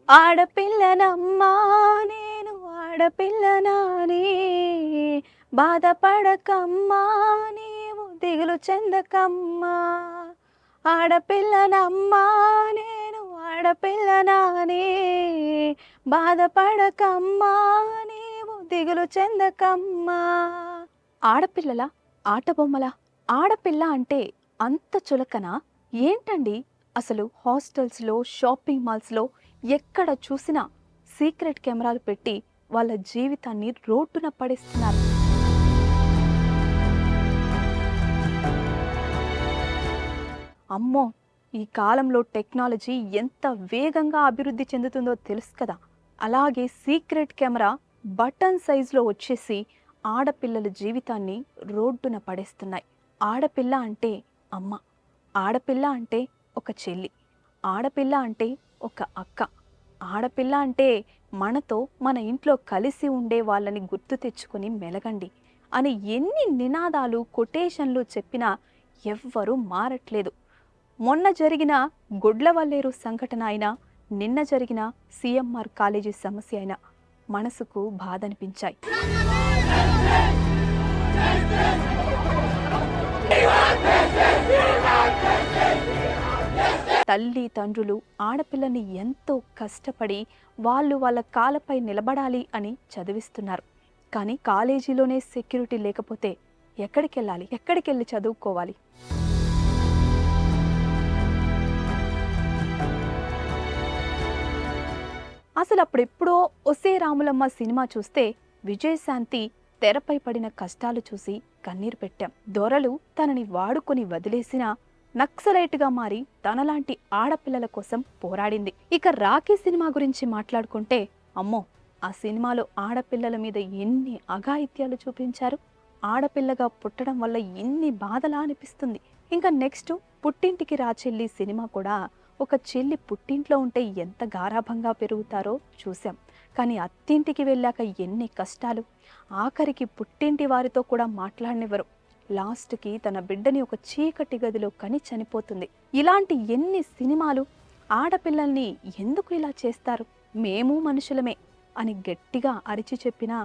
ఆడపిల్లనమ్మా నేను ఆడపిల్లనానే, బాధపడకమ్మా నీవు దిగులు చెందకమ్మా. ఆడపిల్లనమ్మా నేను ఆడపిల్లనానే, బాధపడకమ్మా నీవు దిగులు చెందకమ్మా. ఆడపిల్లల ఆటబొమ్మల ఆడపిల్ల అంటే అంత చులకన ఏంటండి? అసలు హాస్టల్స్లో, షాపింగ్ మాల్స్లో ఎక్కడ చూసినా సీక్రెట్ కెమెరాలు పెట్టి వాళ్ళ జీవితాన్ని రోడ్డున పడేస్తున్నారు. అమ్మో, ఈ కాలంలో టెక్నాలజీ ఎంత వేగంగా అభివృద్ధి చెందుతుందో తెలుసు కదా. అలాగే సీక్రెట్ కెమెరా బటన్ సైజులో వచ్చేసి ఆడపిల్లల జీవితాన్ని రోడ్డున పడేస్తున్నాయి. ఆడపిల్ల అంటే అమ్మ, ఆడపిల్ల అంటే ఒక చెల్లి, ఆడపిల్ల అంటే ఒక అక్క, ఆడపిల్ల అంటే మనతో మన ఇంట్లో కలిసి ఉండే వాళ్ళని గుర్తు తెచ్చుకొని మెలగండి అని ఎన్ని నినాదాలు, కొటేషన్లు చెప్పినా ఎవ్వరూ మారట్లేదు. మొన్న జరిగిన గొడ్లవల్లేరు సంఘటన అయినా, నిన్న జరిగిన సిఎంఆర్ కాలేజీ సమస్య అయినా మనసుకు బాధ అనిపించాయి. తల్లి తండ్రులు ఆడపిల్లని ఎంతో కష్టపడి వాళ్ళ కాళ్ళపై నిలబడాలి అని చదివిస్తున్నారు. కానీ కాలేజీలోనే సెక్యూరిటీ లేకపోతే ఎక్కడికి వెళ్ళాలి? ఎక్కడికి వెళ్ళి చదువుకోవాలి? అసలు అప్పుడెప్పుడో ఒసే రాములమ్మ సినిమా చూస్తే విజయశాంతి తెరపై పడిన కష్టాలు చూసి కన్నీరు పెట్టాం. దొరలు తనని వాడుకొని వదిలేసినా నక్సలైట్గా మారి తనలాంటి ఆడపిల్లల కోసం పోరాడింది. ఇక రాఖీ సినిమా గురించి మాట్లాడుకుంటే అమ్మో, ఆ సినిమాలో ఆడపిల్లల మీద ఎన్ని అఘాయిత్యాలు చూపించారు. ఆడపిల్లగా పుట్టడం వల్ల ఎన్ని బాధలా అనిపిస్తుంది. ఇంకా నెక్స్ట్ పుట్టింటికి రా చెల్లి సినిమా కూడా ఒక చెల్లి పుట్టింట్లో ఉంటే ఎంత గారాభంగా పెరుగుతారో చూసాం. కానీ అత్తింటికి వెళ్ళాక ఎన్ని కష్టాలు. ఆఖరికి పుట్టింటి వారితో కూడా మాట్లాడనివ్వరు. లాస్ట్కి తన బిడ్డని ఒక చీకటి గదిలో కని చనిపోతుంది. ఇలాంటి ఎన్ని సినిమాలు. ఆడపిల్లల్ని ఎందుకు ఇలా చేస్తారు? మేము మనుషులమే అని గట్టిగా అరిచి చెప్పినా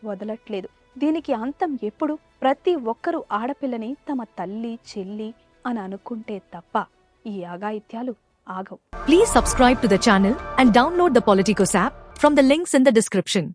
వదలట్లేదు. దీనికి అంతం ఎప్పుడు? ప్రతి ఒక్కరూ ఆడపిల్లని తమ తల్లి, చెల్లి అని అనుకుంటే తప్ప ఈ అఘాయిత్యాలు ఆగవు. Please subscribe to the channel and download the Politicos app from the links in the description.